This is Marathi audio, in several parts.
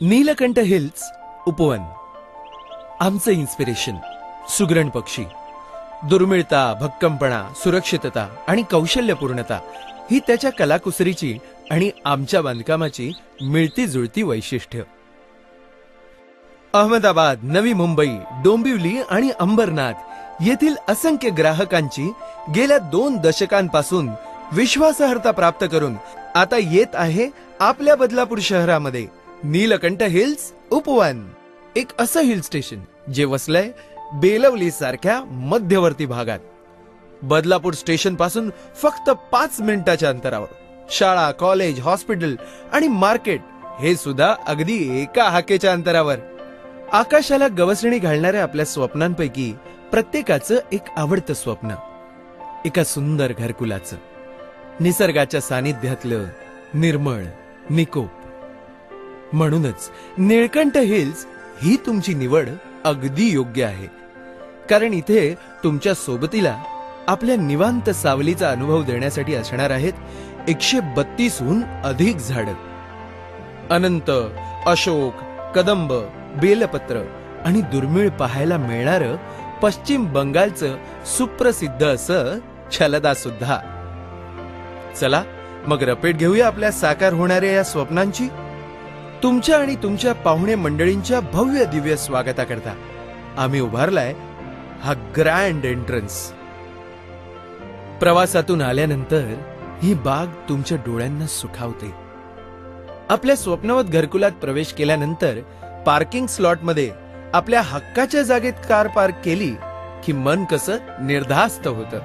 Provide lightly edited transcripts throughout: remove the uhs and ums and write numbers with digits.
नीलकंठ हिल्स उपवन, आमचं इन्स्पिरेशन. सुगरण पक्षी, दुर्मिळता, भक्कमपणा, सुरक्षितता आणि कौशल्यपूर्णता ही त्याच्या कलाकुसरीची आणि आमच्या बांधकामाची मिळती जुळती वैशिष्ट्य. अहमदाबाद, नवी मुंबई, डोंबिवली आणि अंबरनाथ येथील असंख्य ग्राहकांची गेल्या 2 दशकांपासून विश्वासार्हता प्राप्त करून आता येत आहे आपल्या बदलापूर शहरामध्ये नीलकंठ हिल्स उपवन. एक असं हिल स्टेशन जे वसलंय बेलवली सारख्या मध्यवर्ती भागात. बदलापूर स्टेशन पासून फक्त 5 मिनिटाच्या अंतरावर शाळा, कॉलेज, हॉस्पिटल आणि मार्केट हे सुद्धा अगदी एका हाकेच्या अंतरावर. आकाशाला गवसणी घालणाऱ्या आपल्या स्वप्नांपैकी प्रत्येकाचं एक आवडतं स्वप्न, एका सुंदर घरकुलाचं, निसर्गाच्या सानिध्यातलं, निर्मळ, निकोप. म्हणूनच नीलकंठ हिल्स ही तुमची निवड अगदी योग्य आहे. कारण इथे तुमच्या सोबतीला आपल्या निवांत सावलीचा अनुभव देण्यासाठी असणार आहेत 132हून अधिक झाडं. अनंत, अशोक, कदंब, बेलपत्र आणि दुर्मिळ पाहायला मिळणारं पश्चिम बंगालचं सुप्रसिद्ध असं छलदा सुद्धा. चला मग रपेट घेऊया आपल्या साकार होणाऱ्या या स्वप्नांची. तुमच्या आणि तुमच्या पाहुणे मंडळींच्या भव्य दिव्य स्वागताकरता आम्ही उभारलाय हा ग्रँड एंट्रन्स. प्रवासातून आल्यानंतर ही बाग तुमच्या डोळ्यांना सुखावते. आपल्या स्वप्नवत घरकुलात प्रवेश केल्यानंतर पार्किंग स्लॉटमध्ये आपल्या हक्काच्या जागेत कार पार्क केली की मन कसं निर्धास्त होतं.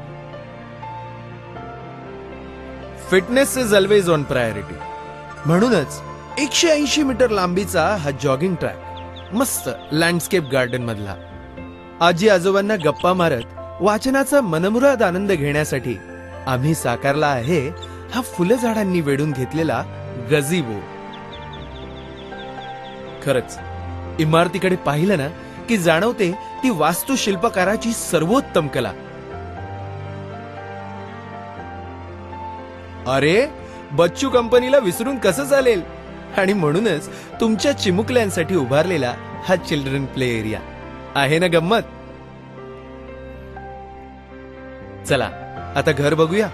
Fitness is always on priority. म्हणूनच 180 मीटर लांबीचा हा जॉगिंग ट्रॅक मस्त लँडस्केप गार्डन मधला. आजी आजोबांना गप्पा मारत वाचनाचा मनमुराद आनंद घेण्यासाठी आम्ही साकारला आहे हा फुलझाडांनी वेढून घेतलेला गझीबो. खरंच इमारतीकडे पाहिलं ना की जाणवते ती वास्तुशिल्पकाराची सर्वोत्तम कला. अरे बच्चू कंपनीला विसरून कसं चालेल. आणि म्हणूनच तुमच्या चिमुकल्यांसाठी उभारलेला हा चिल्ड्रन प्ले एरिया आहे ना गंमत. चला आता घर बघूया.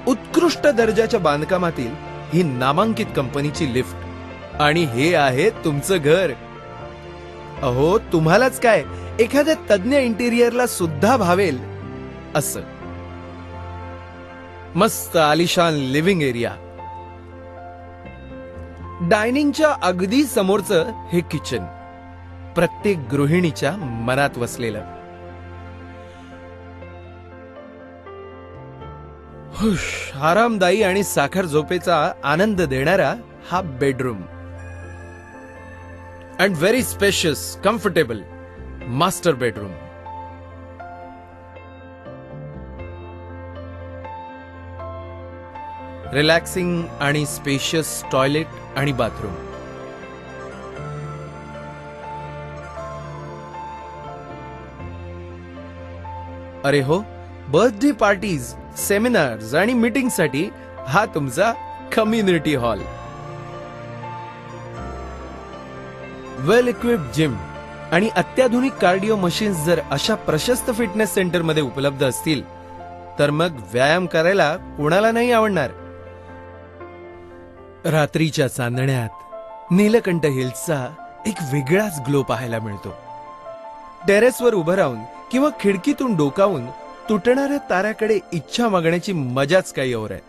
उत्कृष्ट दर्जाच्या बांधकामातील ही नामांकित कंपनीची लिफ्ट आणि हे आहे तुमचं घर. अहो तुम्हालाच काय एखाद्या तज्ञ इंटिरियरला सुद्धा भावेल असं मस्त आलिशान लिव्हिंग एरिया. डायनिंगच्या अगदी समोरचं हे किचन प्रत्येक गृहिणीच्या मनात वसलेलं. आरामदायी आणि साखर झोपेचा आनंद देणारा हा bedroom. And very spacious, comfortable master bedroom. Relaxing आणि स्पेशियस टॉयलेट आणि बाथरूम. अरे हो, बर्थडे पार्टीज, सेमिनार्स आणि मीटिंगसाठी हा तुमचा कम्युनिटी हॉल. वेल इक्विप्ड जिम आणि अत्याधुनिक कार्डिओ मशीन्स जर अशा प्रशस्त फिटनेस सेंटर मध्ये उपलब्ध असतील तर मग व्यायाम करायला कोणाला नाही आवडणार. रात्रीच्या चांदण्यात नीलकंठ हिल्सचा एक वेगळाच ग्लो पाहायला मिळतो. टेरेसवर उभं राहून किंवा खिडकीतून डोकावून तुटणाऱ्या ताऱ्याकडे इच्छा मागण्याची मजाच काही और आहे.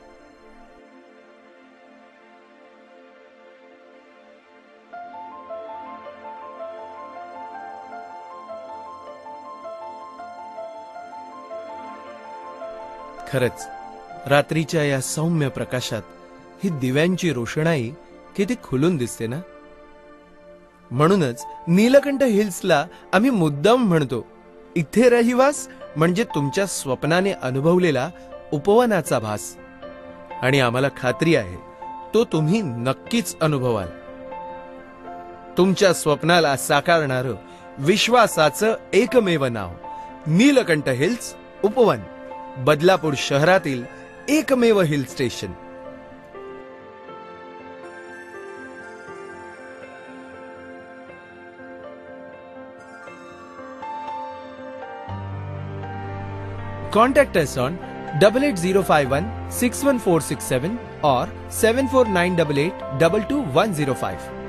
खरंच रात्रीच्या या सौम्य प्रकाशात ही दिव्यांची रोषणाई किती खुलून दिसते ना. म्हणूनच नीलकंठ हिल्सला आम्ही मुद्दाम म्हणतो इथे रहिवास म्हणजे तुमच्या स्वप्नाने अनुभवलेला उपवनाचा भास. आणि आम्हाला खात्री आहे तो तुम्ही नक्कीच अनुभवाल. तुमच्या स्वप्नाला साकारणारं विश्वासाचं एकमेव नाव नीलकंठ हिल्स उपवन, बदलापूर शहरातील एकमेव hill station. Contact us on 88051 61467 or 74988 22105.